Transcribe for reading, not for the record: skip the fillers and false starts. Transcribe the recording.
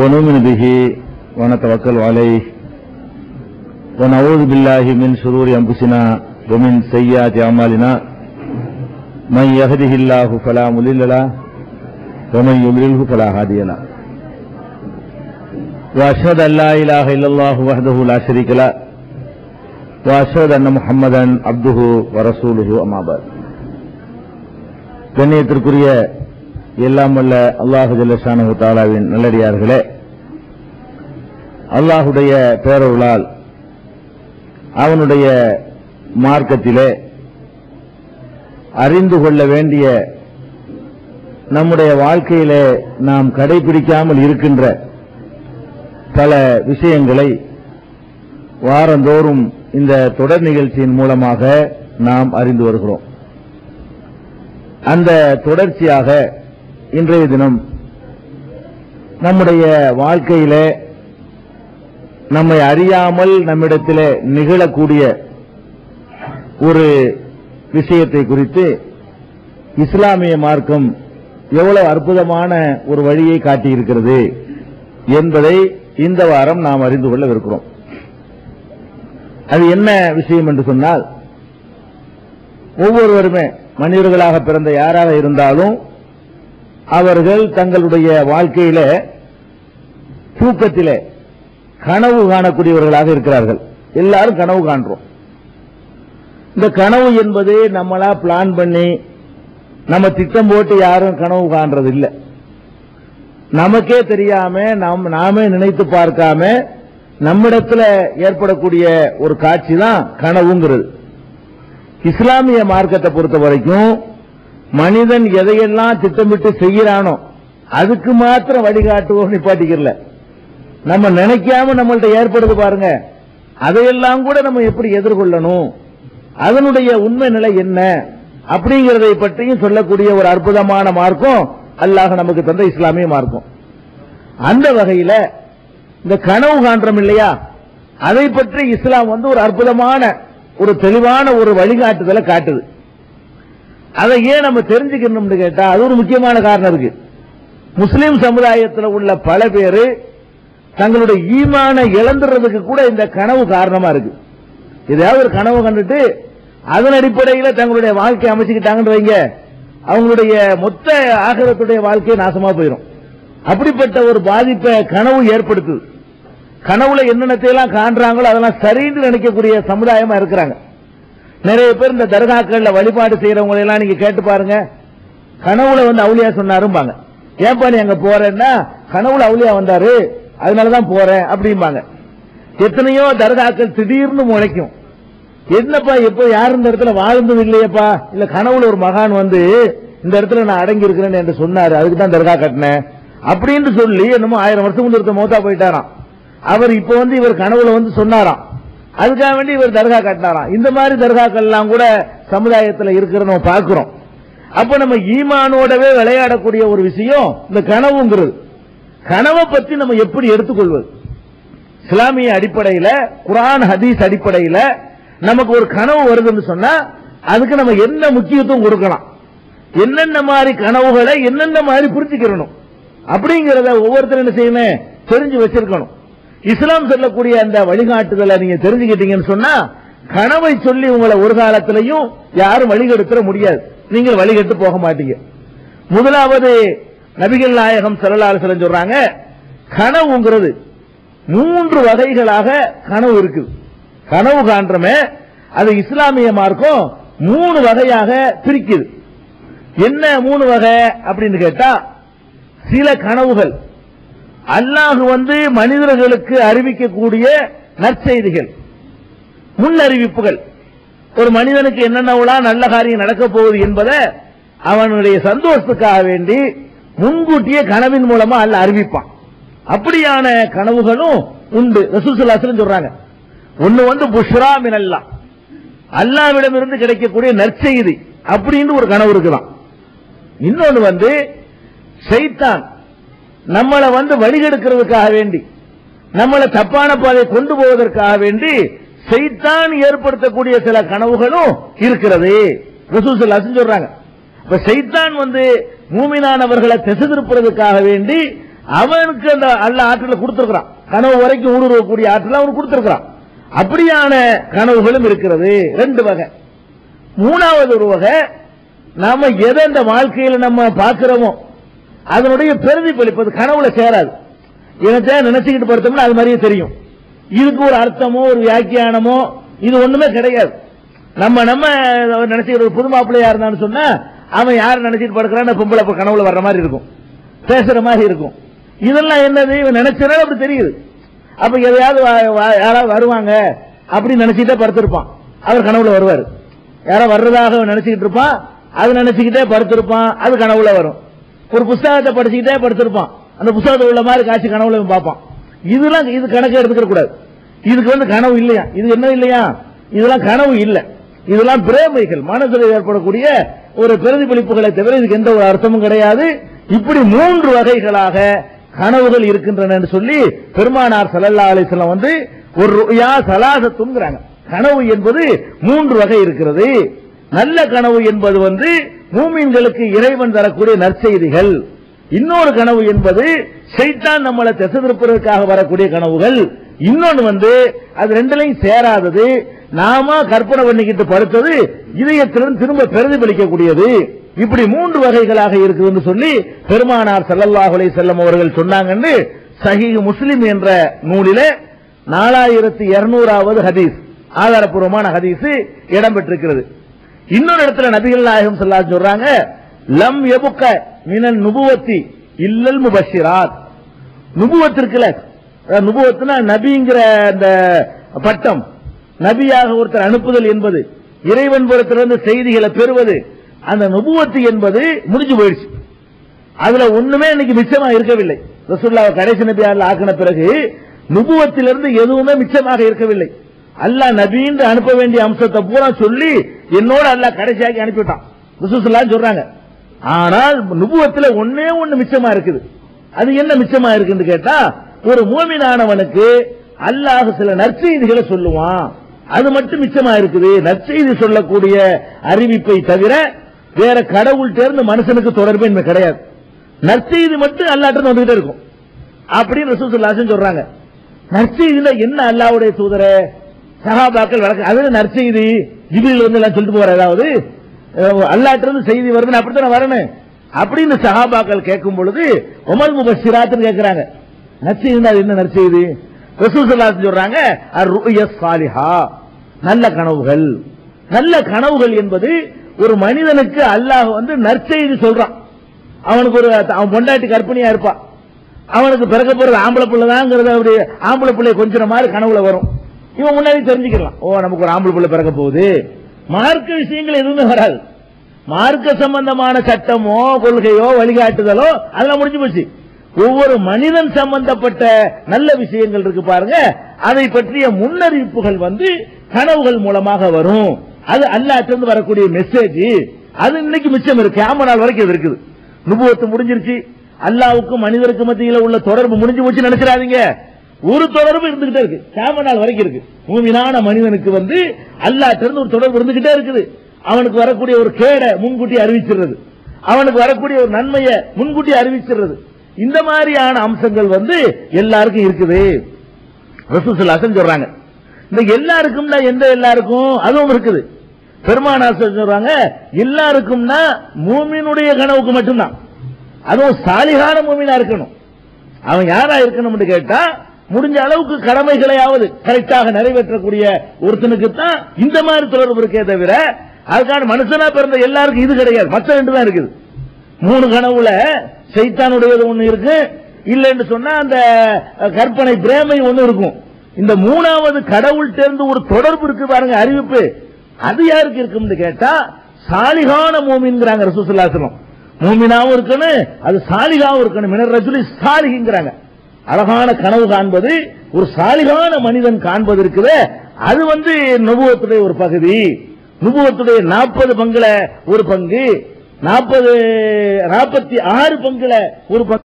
ونؤمن به ونتوكل عليه ونعوذ بالله من شرور أنفسنا ومن سيئات أعمالنا من يهده الله فلا مضل له ومن يضلله فلا هادي له وأشهد أن لا إله إلا الله وحده لا شريك له وأشهد أن محمدا عبده ورسوله أما بعد கண்ணியத்திற்குரிய எல்லாம் வல்ல அல்லாஹு ஜல்ல ஷானஹு தஆலாவின் நல்லடியார்களே, அல்லாஹுடைய பேரருளால் அவனுடைய மார்க்கத்திலே அறிந்து கொள்ள வேண்டிய, நம்முடைய வாழ்க்கையிலே நாம் கடைபிடிக்காமல் இருக்கின்ற பல விஷயங்களை வாரந்தோறும் இந்த தொடர் நிகழ்ச்சியின் மூலமாக நாம் அறிந்து வருகிறோம். அந்த தொடர்ச்சியாக இன்றைய தினம் நம்முடைய வாழ்க்கையிலே நம்மை அறியாமல் நம்மிடத்திலே நிகழக்கூடிய ஒரு விஷயத்தை குறித்து இஸ்லாமிய மார்க்கம் எவ்வளவு அற்புதமான ஒரு வழியை காட்டியிருக்கிறது என்பதை இந்த வாரம் நாம் அறிந்து கொள்ளவிருக்கிறோம். அது என்ன விஷயம் என்று சொன்னால், ஒவ்வொருவருமே மனிதர்களாக பிறந்த யாராக இருந்தாலும் அவர்கள் தங்களுடைய வாழ்க்கையில தூக்கத்திலே கனவு காணக்கூடியவர்களாக இருக்கிறார்கள். எல்லாரும் கனவு காண்றோம். இந்த கனவு என்பது நம்மளா பிளான் பண்ணி நம்ம திட்டம் போட்டு யாரும் கனவு காண்றது இல்லை. நமக்கே தெரியாம நாமே நினைத்து பார்க்காம நம்மிடத்துல ஏற்படக்கூடிய ஒரு காட்சி தான் கனவுங்கிறது. இஸ்லாமிய மார்க்கத்தை பொறுத்த வரைக்கும் மனிதன் எதையெல்லாம் திட்டமிட்டு செய்யறானோ அதுக்கு மாத்திரம் வழிகாட்டுவோம் நிப்பாட்டிக்கல. நம்ம நினைக்காம நம்மள்ட்ட ஏற்படுது பாருங்க, அதையெல்லாம் கூட நம்ம எப்படி எதிர்கொள்ளணும், அதனுடைய உண்மை நிலை என்ன அப்படிங்கறதை பற்றியும் சொல்லக்கூடிய ஒரு அற்புதமான மார்க்கம் அல்லாஹ் நமக்கு தந்த இஸ்லாமிய மார்க்கம். அந்த வகையில இந்த கனவு காண்றோம் இல்லையா, அதை பற்றி இஸ்லாம் ஒரு அற்புதமான ஒரு தெளிவான ஒரு வழிகாட்டுதலை காட்டுது. அதை ஏன் நம்ம தெரிஞ்சுக்கணும்னு கேட்டா அது ஒரு முக்கியமான காரணம் இருக்கு. முஸ்லிம் சமுதாயத்தில் உள்ள பல பேரு தங்களுடைய ஈமான இழந்துறதுக்கு கூட இந்த கனவு காரணமா இருக்கு. ஏதாவது ஒரு கனவு கண்டுட்டு அதன் அடிப்படையில் தங்களுடைய வாழ்க்கை அமைச்சுக்கிட்டாங்கன்னு வைங்க, அவங்களுடைய மொத்த ஆகிரத்துடைய வாழ்க்கை நாசமா போயிடும். அப்படிப்பட்ட ஒரு பாதிப்பை கனவு ஏற்படுத்துது. கனவுல என்னென்னத்தையெல்லாம் காண்றாங்களோ அதெல்லாம் சரின்னு நினைக்கக்கூடிய சமுதாயமா இருக்கிறாங்க. நிறைய பேர் இந்த தர்காக்கள்ல வழிபாடு செய்யறவங்க எல்லாம் நீங்க கேட்டு பாருங்க, கனவுல அவுலியா சொன்னாரும்பாங்க. ஏன்பா நீ அங்க போறேன்னா, கனவுல அவுலியா வந்தாரு அதனாலதான் போறேன் அப்படிம்பாங்க. எத்தனையோ தர்காக்கள் திடீர்னு முளைக்கும். என்னப்பா எப்போ யார் இந்த இடத்துல வாழ்ந்தது இல்லையப்பா, இல்ல கனவுல ஒரு மகான் இந்த இடத்துல நான் அடங்கி இருக்கிறேன் என்று சொன்னாரு, அதுக்கு தான் தர்கா கட்டினேன் அப்படின்னு சொல்லி என்னமோ 1000 வருஷம் முன்னிருக்க மௌத்தா போயிட்டாராம். அவர் இப்ப இவர் கனவுல சொன்னாராம், அதுக்காக வேண்டி இவர் தர்கா கட்டினாராம். இந்த மாதிரி தர்காக்கள் எல்லாம் கூட சமுதாயத்தில் இருக்கிற நம்ம பார்க்கிறோம். அப்ப நம்ம ஈமானோடவே விளையாடக்கூடிய ஒரு விஷயம் இந்த கனவுங்கிறது. கனவை பத்தி நம்ம எப்படி எடுத்துக்கொள்வது? இஸ்லாமிய அடிப்படையில், குர்ஆன் ஹதீஸ் அடிப்படையில் நமக்கு ஒரு கனவு வருதுன்னு சொன்னா அதுக்கு நம்ம என்ன முக்கியத்துவம் கொடுக்கலாம், என்னென்ன மாதிரி கனவுகளை என்னென்ன மாதிரி புரிஞ்சுக்கிறணும் அப்படிங்கறத ஒவ்வொருத்தரும் என்ன செய்யணும், தெரிஞ்சு வச்சிருக்கணும். இஸ்லாம் சொல்லக்கூடிய அந்த வழிகாட்டுதலை நீங்க தெரிஞ்சுக்கிட்டீங்கன்னு சொன்னா கனவை சொல்லி உங்களை ஒரு காலத்திலையும் யாரும் வழிகெடுத்துற முடியாது, நீங்கள் வழிகெட்டு போக மாட்டீங்க. முதலாவது நபிகள் நாயகம் ஸல்லல்லாஹு அலைஹி வஸல்லம் சொல்றாங்க, கனவுங்கிறது 3 வகைகளாக கனவு இருக்குது. கனவு காண்றமே அது இஸ்லாமிய மார்க்கம் 3 வகையாக பிரிக்குது. என்ன 3 வகை அப்படின்னு கேட்டா, சில கனவுகள் அல்லாஹ் மனிதர்களுக்கு அறிவிக்கக்கூடிய நற்செய்திகள், முன்னறிவிப்புகள். ஒரு மனிதனுக்கு என்னென்ன நல்ல காரியம் நடக்க போகுது என்பதை அவனுடைய சந்தோஷத்துக்காக வேண்டி முன்கூட்டியே கனவின் மூலமா அல்லாஹ் அறிவிப்பான். அப்படியான கனவுகளும் உண்டு. ரசூல் ஸல்லல்லாஹு அலைஹி வஸல்லம் சொல்றாங்க, ஒன்னு புஷ்ரா மினல்லாஹ், அல்லாஹ்விடமிருந்து கிடைக்கக்கூடிய நற்செய்தி அப்படின்னு ஒரு கனவு இருக்கலாம். இன்னொன்னு ஷைத்தான் நம்மளை வழிகெடுக்கிறதுக்காக வேண்டி, நம்மளை தப்பான பாதை கொண்டு போவதற்காக வேண்டி ஷைத்தான் ஏற்படுத்தக்கூடிய சில கனவுகளும் இருக்கிறது. ரசூல் ஸல்லல்லாஹு அலைஹி வஸல்லம் சொல்றாங்க. இப்ப ஷைத்தான் மூமினானவர்களை திசை திருப்புறதுக்காக வேண்டி அவனுக்கு அந்த அல்ல ஆற்றல கொடுத்திருக்கிறான். கனவு வரைக்கும் ஊடுருவக்கூடிய ஆற்றல் அவனுக்கு கொடுத்திருக்கிறான். அப்படியான கனவுகளும் இருக்கிறது. ரெண்டு வகை. மூணாவது ஒரு வகை, நாம எதை இந்த வாழ்க்கையில் நம்ம பார்க்கிறோமோ அதனுடைய பிரதிபலிப்பது கனவுல சேராது. இதை நினைச்சுக்கிட்டு பார்த்தோம்னா அது மாதிரியே தெரியும். இதுக்கு ஒரு அர்த்தமோ ஒரு வியாக்கியானமோ இது ஒண்ணுமே கிடையாது. நம்ம நினைச்சுக்கிற புது மாப்பிள்ளையா இருந்தான்னு சொன்னா அவன் யார் நினைச்சிட்டு படுக்கிறான், பொம்பளை கனவுல வர்ற மாதிரி இருக்கும், பேசுற மாதிரி இருக்கும். இதெல்லாம் என்னது, இவன் நினைச்சதே அப்படி தெரியுது. அப்ப எதையாவது யாராவது வருவாங்க அப்படின்னு நினைச்சுட்டே படுத்திருப்பான், அவர் கனவுல வருவார். யாராவது வர்றதாக நினைச்சுக்கிட்டு இருப்பான், அது நினைச்சுக்கிட்டே படுத்திருப்பான், அது கனவுல வரும். ஒரு புஸ்தகத்தை படிச்சுக்கிட்டே படுத்திருப்பான், அந்த புஸ்தகத்தில் உள்ள மாதிரி காட்சி கனவுல பார்ப்பான். இதெல்லாம் இது கணக்கு எடுத்துக்க கூடாது. இதுக்கு கனவு இல்லையா, இது என்ன இல்லையா, இதெல்லாம் கனவு இல்லை. இதெல்லாம் பிரேமைகள், மனதில் ஏற்படக்கூடிய ஒரு பிரதிபலிப்புகளை தவிர இதுக்கு எந்த ஒரு அர்த்தமும் கிடையாது. இப்படி மூன்று வகைகளாக கனவுகள் இருக்கின்றன என்று சொல்லி பெருமானார் ஸல்லல்லாஹு அலைஹி வஸல்லம் ஒரு ருயா ஸலாஸத்துன்ங்கறாங்க. கனவு என்பது மூன்று வகை இருக்கிறது. நல்ல கனவு என்பது மூமின்களுக்கு இறைவன் தரக்கூடிய நற்செய்திகள். இன்னொரு கனவு என்பது ஷைத்தான் நம்மளை திசை திருப்புவதற்காக வரக்கூடிய கனவுகள். இன்னொன்னு அது ரெண்டுலையும் சேராதது, நாம கற்பனை பண்ணிக்கிட்டு படுத்தது இதயத்திலிருந்து திரும்ப பிரதிபலிக்கக்கூடியது. இப்படி மூன்று வகைகளாக இருக்குதுன்னு சொல்லி பெருமானார் ஸல்லல்லாஹு அலைஹி வஸல்லம் அவர்கள் சொன்னாங்கன்னு சஹீஹ் முஸ்லிம் என்ற நூலிலே 4200வது ஹதீஸ், ஆதாரப்பூர்வமான ஹதீஸ் இடம்பெற்றிருக்கிறது. இன்னொரு இடத்துல நபிகள் நாயகம் ஸல்லல்லாஹு அலைஹி சொல்றாங்க, லம் யபுக மினன் நுபுவத்தி இல்லல் முபஷிராத். நுபுவத்திற்குல, நுபுவத்துனா நபிங்கிற அந்த பட்டம், நபியாக ஒருத்தர் அனுப்புதல் என்பது, இறைவன் புறத்திலிருந்து செய்திகளை பெறுவது, அந்த நுபுவத்து என்பது முடிஞ்சு போயிடுச்சு. அதுல ஒண்ணுமே இன்னைக்கு மிச்சமா இருக்கவில்லை. ரசூலுல்லாஹ் கடைசி நபியாக ஆக்கின பிறகு நுபுவத்திலிருந்து எதுவுமே மிச்சமாக இருக்கவில்லை. அல்லாஹ் நபின்னு அனுப்ப வேண்டிய அம்சத்தை பூரா சொல்லி என்னோட அல்லாஹ் கடைசியாக்கி அனுப்பிவிட்டான் ரசூலுல்லாஹ் சொல்றாங்க. ஆனால் நுபுவத்துல ஒன்னே ஒண்ணு மிச்சமா இருக்குது. அது என்ன மிச்சமா இருக்குன்னு கேட்டா, ஒரு மூமினானவனுக்கு அல்லாஹ் சில நற்செய்திகளை சொல்லுவான், அது மட்டும் மிச்சமா இருக்குது. நற்செய்தி சொல்லக்கூடிய அறிவிப்பை தவிர வேற கடவுள்கிட்ட இருந்து மனுஷனுக்கு தொடர்பு கிடையாது. நற்செய்தி மட்டும் அல்லாஹ்ட்ட வந்துகிட்டே இருக்கும் அப்படின்னு ரசூலுல்லாஹ் சொல்றாங்க. நற்செய்தியில என்ன அல்லாஹ்வுடைய தூதரே, சஹாபாக்கள் வழக்கு அது நற்செய்தி ஜிப்ரீல் எல்லாம் சொல்லிட்டு போற, அதாவது அல்லாஹ்ட்ட இருந்து செய்தி வருதுன்னு அப்படித்தானே வரணும் அப்படின்னு சஹாபாக்கள் கேட்கும் பொழுது உமல் முபஷிராத்னு கேட்கிறாங்க. நற்செய்தி அது என்ன நற்செய்தி? ரசூலுல்லாஹ் சொல்றாங்க, அர்-ருயா ஸாலிஹா, நல்ல கனவுகள். நல்ல கனவுகள் என்பது ஒரு மனிதனுக்கு அல்லாஹ் நற்செய்தி சொல்றான். அவனுக்கு அவன் பொண்டாட்டி கற்பனையா இருப்பான், அவனுக்கு பிறக்க போறது ஆம்பளை பிள்ளைதாங்கிறது, அப்படி ஆம்பளை பிள்ளை கொஞ்சம் மாதிரி கனவுல வரும். இவன் முன்னாடி தெரிஞ்சுக்கலாம், ஓ நமக்கு ஒரு ஆம்பளை பிள்ளை பிறக்க போகுது. மார்க்க விஷயங்கள் எதுவுமே வராது. மார்க்க சம்பந்தமான சட்டமோ கொள்கையோ வழிகாட்டுதலோ அதெல்லாம் முடிஞ்சு போச்சு. ஒவ்வொரு மனிதன் சம்பந்தப்பட்ட நல்ல விஷயங்கள் இருக்கு பாருங்க, அதை பற்றிய முன்னறிவிப்புகள் கனவுகள் மூலமாக வரும். அது அல்லாஹ்ட்ட இருந்து வரக்கூடிய மெசேஜ். அது இன்னைக்கு மிச்சம் இருக்கு, கியாமத் நாள் வரைக்கும் இது இருக்குது. நுபுவத்து முடிஞ்சிருச்சு, அல்லாஹ்வுக்கும் மனிதருக்கு மத்தியில் உள்ள தொடர்பு முடிஞ்சு போச்சு நினைச்சிடாதீங்க. ஒரு தொடர்பு இருந்துகிட்டே இருக்கு, கியாமத் நாள் வரைக்கும் இருக்கு. மூமினான மனிதனுக்கு அல்லாஹ்ட்ட இருந்து ஒரு தொடர்பு இருந்துகிட்டே இருக்குது. அவனுக்கு வரக்கூடிய ஒரு கேடை முன்கூட்டி அறிவிச்சிடுறது, அவனுக்கு வரக்கூடிய ஒரு நன்மையை முன்கூட்டி அறிவிச்சிடுறது. இந்த மாதிரியான அம்சங்கள் எல்லாருக்கும் இருக்குது. ரசூலுல்லாஹ் சொல்றாங்க, இந்த எல்லாருக்கும் எந்த எல்லாருக்கும் அதுவும் இருக்குது. பெருமானார் சொல்றாங்க, எல்லாருக்கும்னா மூமினுடைய கனவுக்கு மட்டும்தான். அதுவும் சாலிகான மூமினா இருக்கணும். அவன் யாரா இருக்கணும்னு கேட்டா, முடிஞ்ச அளவுக்கு கடமைகளையாவது கரெக்டாக நிறைவேற்றக்கூடிய ஒருத்தனுக்கு தான் இந்த மாதிரி தொடர்பு இருக்கே தவிர, அதுக்கான மனுஷனா பிறந்த எல்லாருக்கும் இது கிடையாது. மற்ற ரெண்டு தான் இருக்குது. மூணு கனவுல ஷைத்தானுடையது ஒண்ணு இருக்கு, இல்லைன்னு சொன்னா அந்த கற்பனை பிரேமை ஒண்ணு இருக்கும். இந்த மூணாவது கடவுள்கிட்ட இருந்து ஒரு தொடர்பு இருக்கு பாருங்க, அறிவிப்பு, அது யாருக்கு இருக்குன்னு கேட்டா சாலிகான மூமின்ங்கறாங்க ரசூலுல்லாஹ் ஸல்லல்லாஹு அலைஹி வஸல்லம். மூமினாவும் இருக்கணும், அது சாலிகாவும் இருக்கணும். மினர் ரஜுலி சாலிஹிங்கறாங்க. அழகான கனவு காண்பது, ஒரு சாலிகான மனிதன் காண்பது இருக்குது. அது நுபுவத்துடைய ஒரு பகுதி. நுபுவத்துடைய 40 பங்குல ஒரு பங்கு, 46 பங்குல ஒரு பங்கு.